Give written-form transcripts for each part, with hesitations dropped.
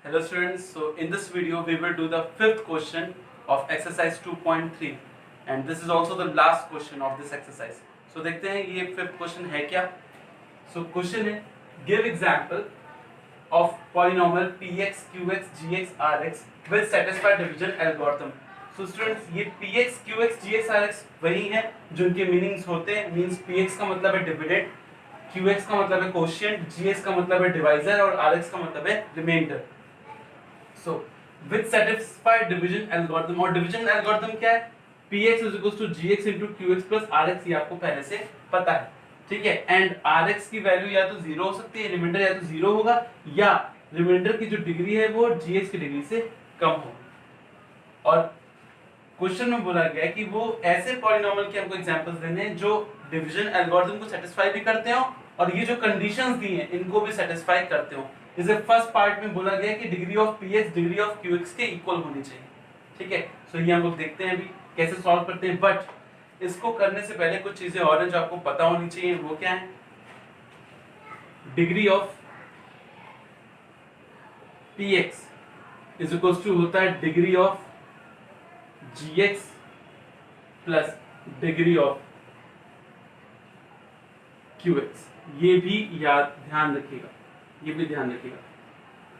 Hello students, so in this video we will do the fifth question of exercise 2.3 and this is also the last question of this exercise. So देखते हैं ये fifth question है क्या. So question है give example of polynomial px, qx, gx, rx will satisfy division algorithm. So students ये px, qx, gx, rx वही है जो इनके मीनिंग्स होते हैं. मीन्स px का मतलब है डिविडेंड, qx का मतलब है कोशिएंट, gx का मतलब है डिवाइजर और rx का मतलब है reminder. So, with satisfied division algorithm और division algorithm क्या है? Px is equals to gx into qx plus rx ये आपको पहले से पता है, ठीक है. एंड rx की वैल्यू या तो जीरो हो सकती है, रिमाइंडर या तो जीरो होगा या रिमाइंडर की जो डिग्री है वो gx की डिग्री से कम होगी. और क्वेश्चन में बोला गया है कि वो ऐसे पॉलिनोमियल के हमको एग्जांपल्स देने हैं जो डिवीजन एल्गोरिथम को सेटिस्फाई भी करते हो और ये जो कंडीशंस दी हैं इनको भी सेटिस्फाई करते हो. जैसे फर्स्ट पार्ट में बोला गया कि degree of px degree of qx के इक्वल होनी चाहिए, ठीक है. सो ये हम लोग देखते हैं अभी कैसे सॉल्व करते हैं. बट इसको करने से पहले कुछ चीजें और हैं जो आपको पता होनी चाहिए. वो क्या है? Degree of px is equal to होता है degree of gx plus degree of qx. ये भी याद ध्यान रखिएगा, ये भी ध्यान रखिएगा.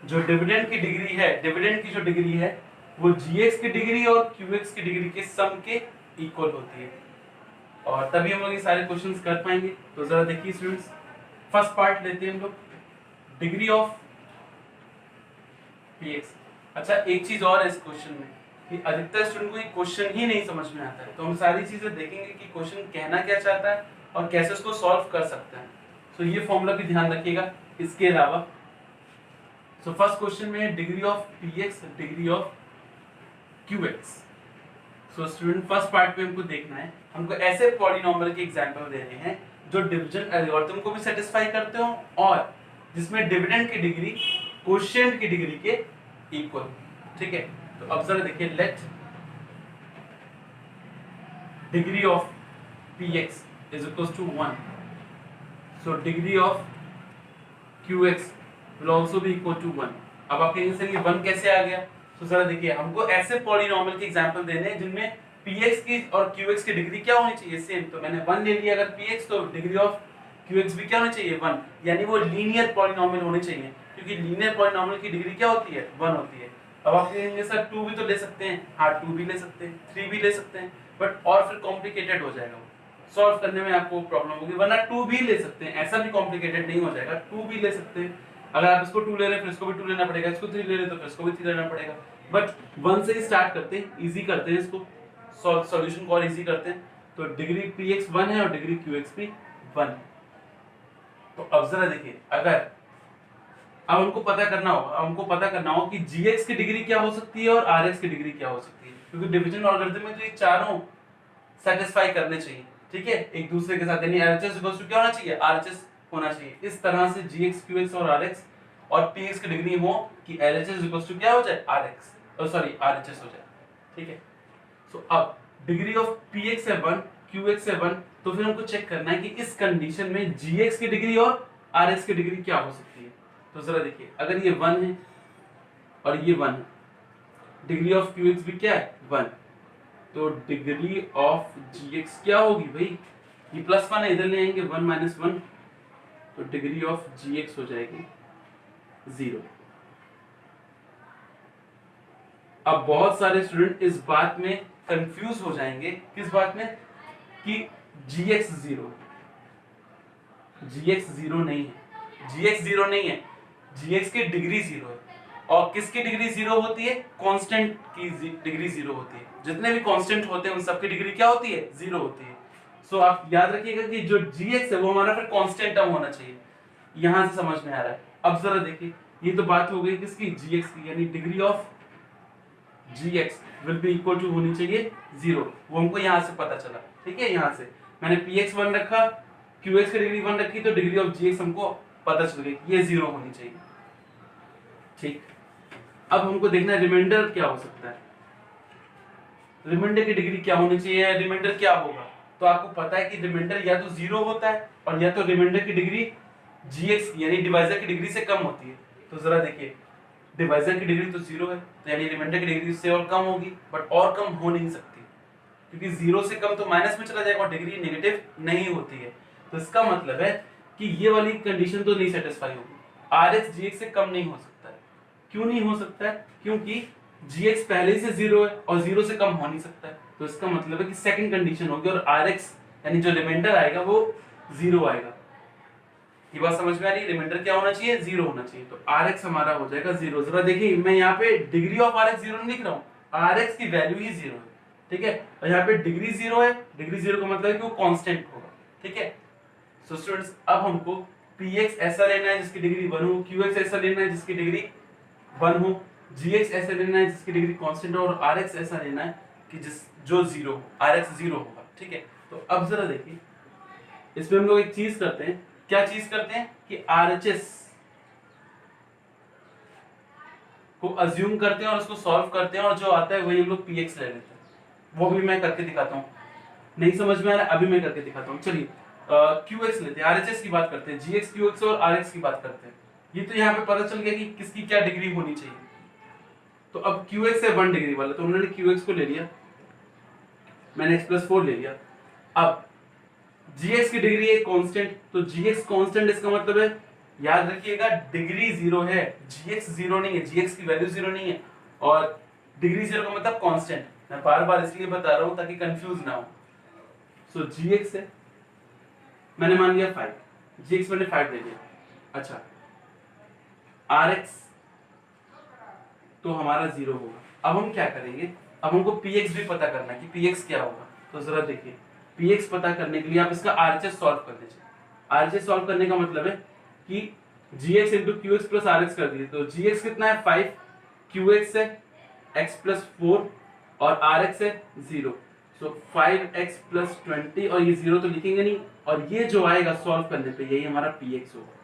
जो डिविडेंड की डिग्री है, डिविडेंड की जो डिग्री है वो gx की डिग्री और qx की डिग्री के सम के इक्वल होती है. और तभी हम लोग ये सारे क्वेश्चंस कर पाएंगे. तो जरा देखिए स्टूडेंट्स, फर्स्ट पार्ट लेते हैं हम लोग, डिग्री ऑफ px. अच्छा एक चीज और है इस क्वेश्चन में कि अधिकतर स्टूडेंट को ये क्वेश्चन ही नहीं समझ में आता है. तो हम सारी चीजें देखेंगे कि क्वेश्चन कहना क्या चाहता है और कैसे उसको सॉल्व कर सकते हैं. तो ये फॉर्मूला भी ध्यान रखिएगा. इसके अलावा सो फर्स्ट क्वेश्चन में degree of px degree of qx. So student first part में हमको देखना है, हमको ऐसे पॉलिनोमियल के एग्जांपल देने हैं जो डिवीजन एल्गोरिथम को भी सेटिस्फाई करते हो और जिसमें डिविडेंड की डिग्री कोशिएंट की डिग्री के इक्वल, ठीक है. तो अब जरा देखिए, let degree of px is equals to 1. So degree of qx will also be equal to 1. अब आप कहेंगे सर ये 1 कैसे आ गया? तो जरा देखिए, हमको ऐसे पॉलिनोमियल के एग्जांपल देने हैं जिनमें px की और qx की डिग्री क्या होनी चाहिए? सेम. तो मैंने 1 ले लिया अगर px, तो डिग्री ऑफ qx भी क्या होनी चाहिए? 1. यानी वो लीनियर पॉलिनोमियल होने चाहिए क्योंकि लीनियर पॉलिनोमियल की डिग्री क्या होती है? 1 होती है. अब आप कहेंगे सर 2 भी तो ले सकते हैं. हाँ 2 भी ले सकते हैं, 3 भी ले सकते हैं, बट और फिर कॉम्प्लिकेटेड हो जाएगा, सॉल्व करने में आपको प्रॉब्लम होगी. वरना 2 भी ले सकते हैं, ऐसा भी कॉम्प्लिकेटेड नहीं हो जाएगा. 2 भी ले सकते हैं. अगर आप इसको 2 ले रहे हैं फिर इसको भी 2 लेना पड़ेगा, इसको 3 ले रहे हैं तो फिर इसको भी 3 लेना पड़ेगा. बट 1 से ही स्टार्ट करते हैं, इजी करते हैं इसको, सॉल्यूशन को और इजी करते हैं. तो डिग्री px 1 है और डिग्री qx भी 1. तो अब जरा देखिए, अगर अब हमको पता करना हो कि gx की डिग्री क्या हो सकती है और rx की डिग्री क्या हो सकती है, क्योंकि डिवीजन एल्गोरिथम में तो ये चारों सेटिस्फाई करने चाहिए, ठीक है, एक दूसरे के साथ. यानी RHS इक्वल्स टू क्या होना चाहिए? RHS होना चाहिए. इस तरह से gx qx और rx और px की डिग्री हो कि LHS इक्वल्स टू क्या हो जाए? RHS हो जाए, ठीक है. सो अब डिग्री ऑफ px है 1, qx है 1, तो फिर हमको चेक करना है कि इस कंडीशन में gx की डिग्री और rx की डिग्री क्या हो सकती है. तो जरा देखिए, अगर ये 1 है और ये 1 है, डिग्री ऑफ qx भी क्या है? 1. तो डिग्री ऑफ gx क्या होगी भाई? ये +1 है, इधर ले आएंगे 1 - 1, तो डिग्री ऑफ gx हो जाएगी 0. अब बहुत सारे स्टूडेंट इस बात में कंफ्यूज हो जाएंगे. किस बात में? कि gx 0 नहीं है. gx 0 नहीं है, gx की डिग्री 0 है. और किसकी डिग्री 0 होती है? कांस्टेंट की डिग्री 0 होती है. जितने भी कांस्टेंट होते हैं उन सबकी डिग्री क्या होती है? 0 होती है. सो आप याद रखिएगा कि जो gx है वो हमारा फिर कांस्टेंट टर्म होना चाहिए. यहां से समझ में आ रहा है. अब जरा देखिए, ये तो बात हो गई किसकी? gx की. यानी degree of gx will be equal to होनी चाहिए 0. वो हमको यहां से पता चला, ठीक है. यहां से मैंने px 1 रखा, qx की डिग्री 1 रखी, तो डिग्री ऑफ gx हमको पता चल गई, ये 0 होनी चाहिए, ठीक. अब हमको देखना है रिमाइंडर क्या हो सकता है. रिमाइंडर की डिग्री क्या होनी चाहिए? रिमाइंडर क्या होगा? तो आपको पता है कि रिमाइंडर या तो 0 होता है और या तो रिमाइंडर की डिग्री gx यानी डिवाइजर की डिग्री से कम होती है. तो जरा देखिए, डिवाइजर की डिग्री तो 0 है, तो यानी रिमाइंडर की डिग्री इससे और कम होगी, बट और कम हो नहीं सकती क्योंकि 0 से कम तो माइनस में चला जाएगा और डिग्री नेगेटिव नहीं होती है। तो इसका मतलब है कि ये वाली कंडीशन तो नहीं सेटिस्फाई होगी, Rx Gx से कम नहीं हो सकता है। क्यों नहीं हो सकता है? क्योंकि Gx पहले से 0 है और 0 से कम हो नहीं सकता है। तो इसका मतलब है कि सेकंड कंडीशन होगी और Rx यानी जो रिमाइंडर आएगा वो 0 आएगा। ये बात समझ में आ रही है? रिमाइंडर क्या होना चाहिए? 0 होना चाहिए। तो Rx हमारा हो जाएगा 0। जरा देखिए, मैं यहाँ पे डिग्री ऑफ Rx 0 नहीं लिख रहा हूँ, Rx की वैल्यू ही 0 है, ठीक है। और यहाँ पे डिग्री 0 है, डिग्री 0 का मतलब है कि वो कांस्टेंट होगा, ठीक है। सो स्टूडेंट्स, अब हमको Px ऐसा लेना है जिसकी डिग्री 1 हो, Qx ऐसा लेना है जिसकी डिग्री 1 हो, Gx ऐसा लेना है जिसकी डिग्री कांस्टेंट हो, और Rx ऐसा लेना है कि जो 0 हो, Rx 0 होगा, ठीक है। तो अब जरा देखिए, इसमें हम लोग एक चीज करते हैं। क्या चीज करते हैं कि RHS को अज्यूम करते हैं और उसको सॉल्व करते हैं और जो आता है वही हम लोग Px ले लेते हैं। वो भी मैं करके दिखाता हूँ। नहीं समझ में आ रहा है? अभी मैं करके दिखाता हूँ। चलिए Qx लेते हैं, RHS की बात करते हैं, Gx Qx और Rx की बात करते हैं। ये तो यहाँ पे पता चल गया कि किसकी क्या डिग्री होनी चाहिए। तो अब Qx है 1 डिग्री वाला, तो उन्होंने Qx को ले लिया, मैंने x+4 ले लिया। अब Gx की डिग्री है कांस्टेंट, तो Gx कांस्टेंट इसका मतलब है, याद रखिएगा, डिग्री 0 है, Gx 0 नहीं है, Gx की वैल्यू 0 नहीं है, और डिग्री 0 का मतलब कांस्टेंट। मैं बार बार इसलिए बता रहा हूं ताकि कंफ्यूज ना हो। सो Gx है, मैंने मान लिया 5, Gx मैंने 5 ले लिया। अच्छा, Rx तो हमारा 0 होगा। अब हम क्या करेंगे, अब हमको Px भी पता करना है कि Px क्या होगा। तो जरा देखिए, Px पता करने के लिए आप इसका RHS सॉल्व कर दीजिए। RHS सॉल्व करने का मतलब है कि Gx into Qx plus Rx कर दीजिए। तो Gx कितना है? 5, Qx है x+4 और Rx है 0। सो 5x plus 20, और ये 0 तो लिखेंगे नहीं, और ये जो आएगा सॉल्व करने पे यही हमारा Px होगा,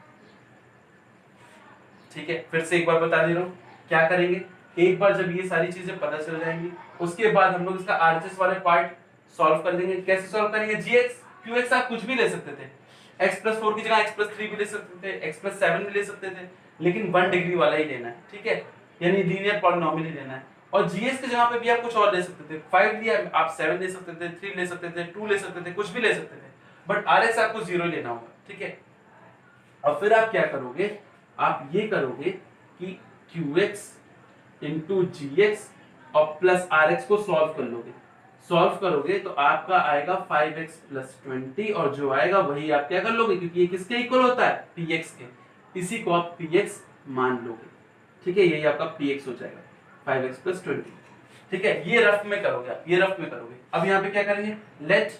ठीक है। फिर से एक बार बता दे रहा हूँ क्या करेंगे। एक बार जब ये सारी चीजें पता चल जाएंगी, उसके बाद हम लोग इसका RHS वाले पार्ट सॉल्व कर देंगे। कैसे सॉल्व करेंगे? Gx Qx आप कुछ भी ले सकते थे, x+4 की जगह x+3 भी ले सकते थे, x+7 भी ले सकते थे, लेकिन 1 डिग्री वाला ही लेना है, ठीक है, यानी लीनियर पॉलिनोमियल ही लेना है। और Gs की जगह पे भी आप कुछ और ले सकते थे, 5 लिया आप 7 ले सकते थे, 3 ले सकते थे, 2 ले सकते थे, कुछ भी ले सकते थे, बट Rx आपको 0 लेना होगा, ठीक है। और फिर आप क्या करोगे, आप ये करोगे कि Qx into Gx और प्लस Rx को सॉल्व कर लोगे। सॉल्व करोगे तो आपका आएगा 5x plus 20, और जो आएगा वही आप क्या कर लोगे, क्योंकि ये किसके इक्वल होता है? Px के। इसी को आप Px मान लोगे, ठीक है। यही आपका Px हो जाएगा 5x plus 20, ठीक है। ये रफ में करोगे आप, ये रफ में करोगे। अब यहाँ पे क्या करेंगे, late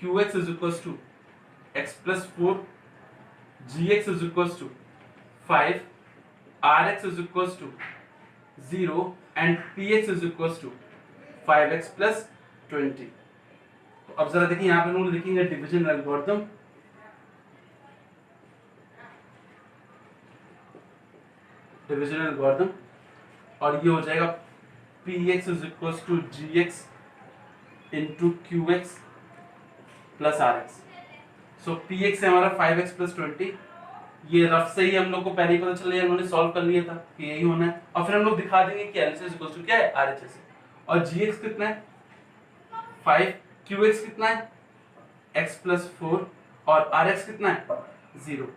Qx is equals to x+4, Gx is equals to 5, Rx is equals to 0 and Px is equals to 5x plus 20। तो अब जरा देखिए, यहाँ पे हम लिखेंगे डिवीजन एल्गोरिथम। डिवीजन एल्गोरिथम, और ये हो जाएगा Px is equals to Gx into Qx plus Rx। So Px है हमारा 5x plus 20। ये रफ से ही हम लोग को पहले ही पता चल गया, उन्होंने सॉल्व कर लिया था कि यही होना है। और फिर हम लोग दिखा देंगे कि LHS इक्वल टू क्या है, RHS। और Gx कितना है? 5, Qx कितना है? x+4 और Rx कितना है? 0।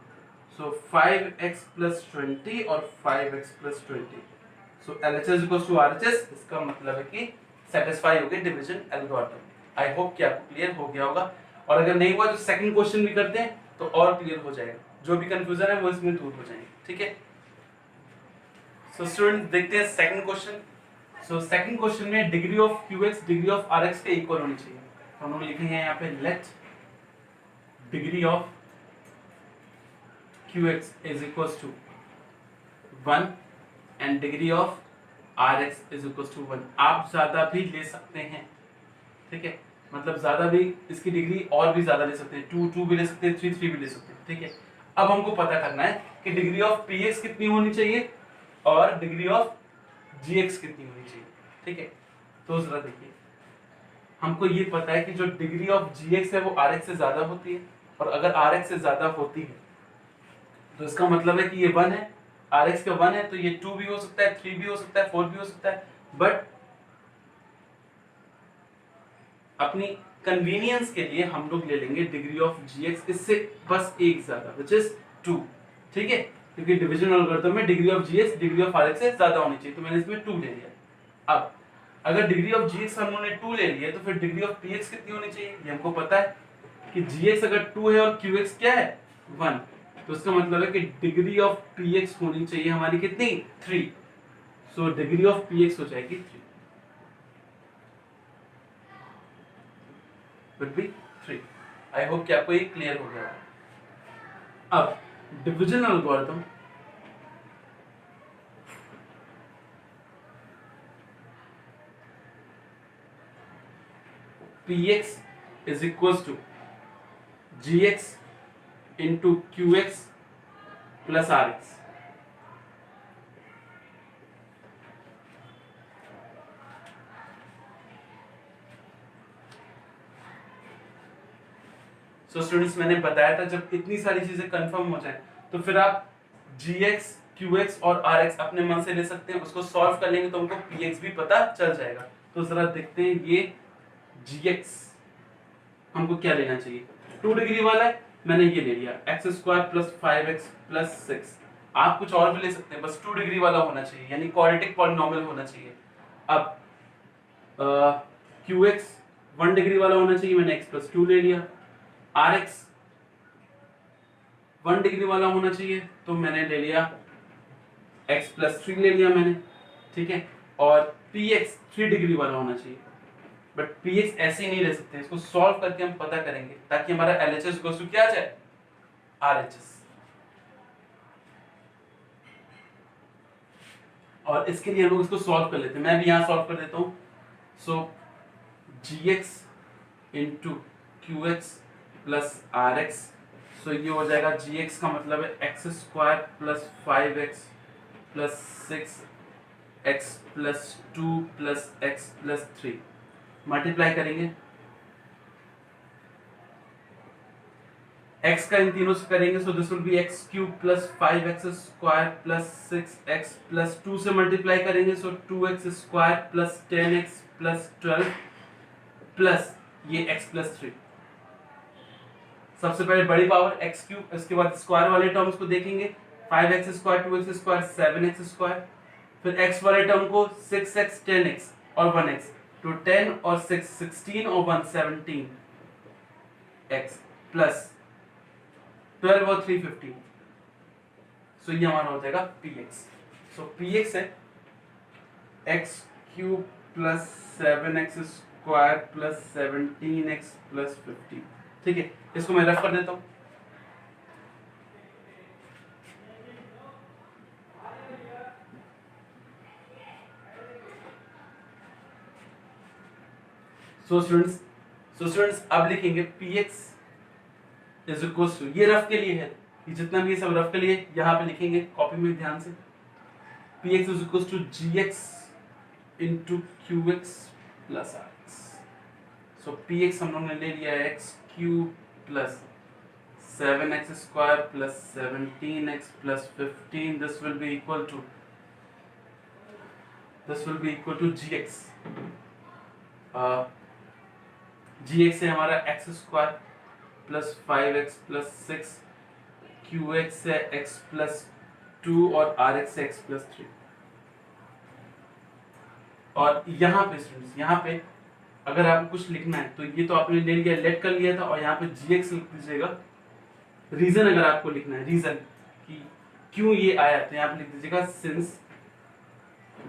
सो 5x plus 20 और 5x plus 20। So LHS equal to RHS। इसका मतलब है कि सेटिस्फाई हो गई डिवीजन एल्गोरिथम। आई होप कि आपको क्लियर हो गया होगा, और अगर नहीं हुआ तो सेकंड क्वेश्चन भी करते हैं तो और क्लियर हो जाएगा। जो भी कंफ्यूजन है वो इसमें दूर हो जाएंगे, ठीक है। सो स्टूडेंट, देखते हैं second question. So second question में degree of Qx degree of Rx के इक्वल होनी चाहिए। तो हम लोग लिखेंगे यहाँ पे let degree of Qx is equals to 1 and degree of Rx is equals to 1। आप ज्यादा भी ले सकते हैं, ठीक है, मतलब ज्यादा भी, इसकी डिग्री और भी ज्यादा ले सकते हैं, 2 भी ले सकते हैं, 3 भी ले सकते हैं, ठीक है। अब हमको पता करना है कि डिग्री ऑफ Px कितनी होनी चाहिए और डिग्री ऑफ Gx कितनी होनी चाहिए, ठीक है। तो जरा देखिए, हमको ये पता है कि जो डिग्री ऑफ Gx है वो Rx से ज्यादा होती है, और अगर Rx से ज्यादा होती है तो इसका मतलब है कि ये 1 है, आर एक्स का 1 है तो ये 2 भी हो सकता है, 3 भी हो सकता है, 4 भी हो सकता है, बट अपनी कन्वीनियंस के लिए हम लोग ले लेंगे डिग्री ऑफ जी एक्स इससे बस एक ज्यादा, विच इज 2। ठीक है, क्योंकि डिवीजन एल्गोरिथम में degree of G X degree of R X से ज्यादा होनी चाहिए, तो मैंने इसमें 2 ले लिया। अब अगर डिग्री ऑफ जी एक्स हमने 2 ले लिया तो फिर डिग्री ऑफ पी एक्स कितनी होनी चाहिए? ये हमको पता है कि जी एक्स अगर 2 है और क्यू एक्स क्या है 1, तो इसका मतलब है कि डिग्री ऑफ पी एक्स होनी चाहिए हमारी कितनी? 3। So degree of P x हो जाएगी 3, would be 3। आई होप कि आपको ये क्लियर हो गया। अब division algorithm px is equals to gx into qx plus rx। So students मैंने बताया था जब इतनी सारी चीजें कंफर्म हो जाए तो फिर आप gx, qx और rx अपने मन से ले सकते हैं, उसको सॉल्व कर लेंगे तो हमको px भी पता चल जाएगा। तो जरा देखते हैं ये gx हमको क्या लेना चाहिए। 2 डिग्री वाला है, मैंने ये ले लिया x² प्लस 5x प्लस 6। आप कुछ और भी ले सकते हैं, बस 2 डिग्री वाला होना चाहिए, यानी क्वाड्रेटिक पॉलिनोमियल होना चाहिए। अब qx 1 डिग्री वाला होना चाहिए, मैंने x प्लस 2 ले लिया। rx 1 डिग्री वाला होना चाहिए तो मैंने ले लिया x प्लस 3 ले लिया मैंने, ठीक है। और px 3 डिग्री वाला होना चाहिए, बट px ऐसे ही नहीं ले सकते, इसको सॉल्व करके हम पता करेंगे ताकि हमारा LHS गोस टू क्या आ जाए? RHS। और इसके लिए हम लोग इसको सॉल्व कर लेते हैं, मैं भी यहां सॉल्व कर देता हूं। सो gx into qx plus rx, सो ये हो जाएगा gx का मतलब है x² plus 5x plus 6x plus 2 plus x plus 3, multiply करेंगे x का इन तीनों से करेंगे, so this will B x³ plus 5x² plus 6x plus 2 से मल्टीप्लाई करेंगे, सो 2x² plus 10x plus 12 plus ये x प्लस 3। सबसे पहले बड़ी पावर x³, इसके बाद स्क्वायर वाले टर्म्स को देखेंगे 5x², 2x², 7x², फिर x वाले टर्म को 6x, 10x और 1x, तो 10 और 6 16 और 1 17 x प्लस 12 और 3 15। सो ये हमारा हो जाएगा px। सो px है x³ plus 7x² plus 17x plus 15, ठीक है। इसको मैं रफ कर देता हूं। सो स्टूडेंट्स अब लिखेंगे px इज इक्वल टू, ये रफ के लिए है, ये जितना भी सब रफ के लिए यहां पे लिखेंगे कॉपी में ध्यान से। px is equal to gx into qx plus rx। So px हम लोग ने ले लिया है x³ plus 7x² plus 17x plus 15, this will be equal to gx। gx है हमारा x² plus 5x plus 6, qx है x प्लस 2 और rx है x प्लस 3। और यहाँ पे स्टूडेंट्स, यहाँ पे अगर आपको कुछ लिखना है तो ये तो आपने ले लिया, लेट कर लिया था, और यहाँ पे gx लिख दीजिएगा। रीजन अगर आपको लिखना है, रीजन कि क्यों ये आया, तो यहाँ पे लिख दीजिएगा since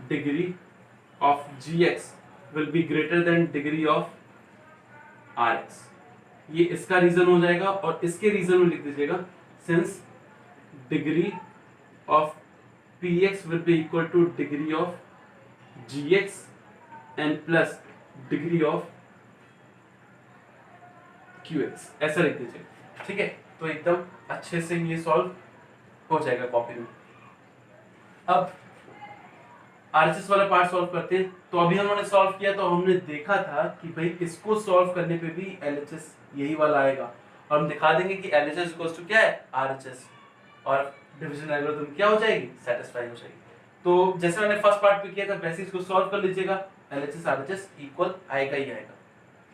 degree of gx will be greater than degree of rx, ये इसका रीजन हो जाएगा। और इसके रीजन में लिख दीजिएगा since degree of px will be equal two degree of gx and plus degree of qx, ऐसा लिख दीजिए, ठीक है। तो एकदम अच्छे से ये सॉल्व हो जाएगा कॉपी में। अब आरएचएस वाला पार्ट सॉल्व करते हैं। तो अभी हमने सॉल्व किया तो हमने देखा था कि भाई इसको सॉल्व करने पे भी एलएचएस यही वाला आएगा, और हम दिखा देंगे कि एलएचएस इक्वल्स टू क्या है, आरएचएस। और डिवीजन एल्गोरिथम क्या हो जाएगी, सेटिस्फाई हो जाएगी। तो जैसे मैंने फर्स्ट पार्ट पे किया था वैसे इसको सॉल्व कर लीजिएगा, LHS RHS इक्वल आएगा ही आएगा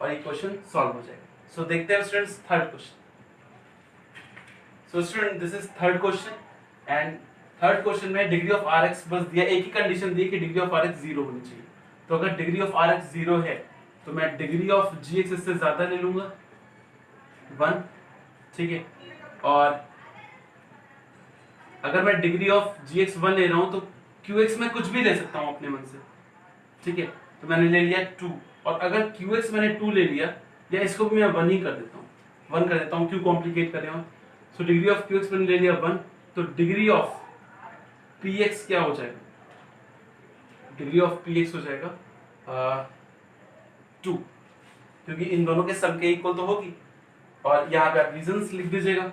और ये क्वेश्चन सॉल्व हो जाएगा। सो देखते हैं students third question. So student this is third question and third question में डिग्री ऑफ RX बस दिया, एक ही कंडीशन दी कि डिग्री ऑफ RX 0 होनी चाहिए। तो अगर डिग्री ऑफ RX 0 है तो मैं डिग्री ऑफ GX इससे ज्यादा ले लूंगा 1, ठीक है। और अगर मैं डिग्री ऑफ GX 1 ले रहा हूं तो QX में कुछ भी ले सकता हूं अपने मन से, ठीक है। तो मैंने ले लिया 2 और अगर QX मैंने 2 ले लिया या इसको भी मैं 1 ही कर देता हूं, 1 कर देता हूं, क्यों कॉम्प्लिकेट कर रहे हो। सो डिग्री ऑफ QX मैंने ले लिया 1, तो डिग्री ऑफ PX क्या हो जाएगा, डिग्री ऑफ PX हो जाएगा 2, क्योंकि इन दोनों के सम के इक्वल तो होगी। और यहाँ पे आप रीजंस लिख दीजिएगा,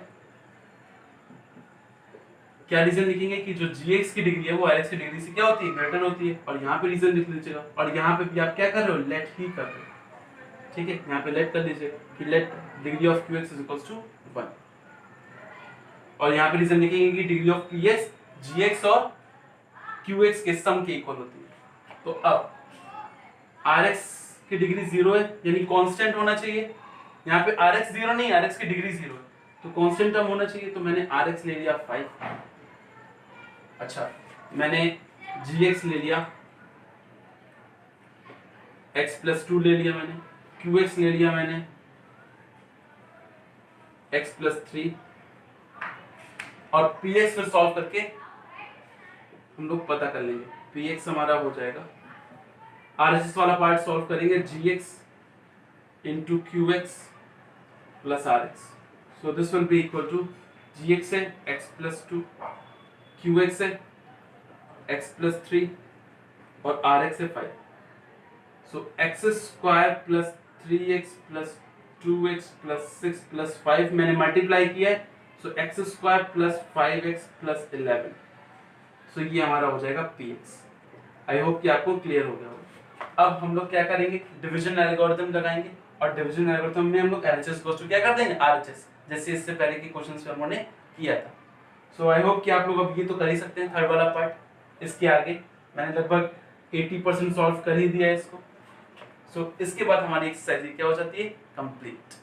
क्या रीजन लिखेंगे कि जो GX की डिग्री है वो RX की डिग्री से क्या होती है, ग्रेटर होती है। और यहाँ पे रीजन लिख लीजिएगा और यहाँ पे भी आप क्या कर रहे हो, लेट ही कर रहे हो, ठीक है। यहाँ पे लेट कर लीजिएगा कि let degree of QX is equals to 1 और यहाँ पे रीजन लिखेंगे कि डिग्री ऑफ PX GX और QX के सम के इक्वल होती है। तो अब RX की डिग्री 0 है यानी कांस्टेंट होना चाहिए, यहाँ पे RX 0 नहीं, RX की डिग्री 0 है तो कांस्टेंट टर्म होना चाहिए। तो मैंने RX ले लिया 5, अच्छा मैंने GX ले लिया, x+2 ले लिया मैंने, QX ले लिया मैंने x+3 और PX फिर सॉल्व करके हम लोग पता कर लेंगे। PX हमारा हो जाएगा, RHS वाला पार्ट सॉल्व करेंगे, GX into QX plus RX, so this will be equal to GX है x+2, QX है x+3 और RX है 5, so x² plus 3x plus 2x plus 6 plus 5 मैंने मल्टीप्लाई किया है, so x² plus 5x plus 11, so ये हमारा हो जाएगा PX। आई होप कि आपको क्लियर हो गया होगा। अब हम लोग क्या करेंगे, डिवीजन एल्गोरिथम लगाएंगे और डिवीजन एल्गोरिथम में हम लोग LHS को क्या कर देंगे RHS, जैसे इससे पहले के क्वेश्चंस में हमने किया था। सो आई होप कि आप लोग अब ये तो कर ही सकते हैं थर्ड वाला पार्ट। इसके आगे मैंने लगभग 80% सॉल्व कर ही दिया है इसको। सो इसके बाद हमारी एक्सरसाइज क्या हो जाती है, कंप्लीट।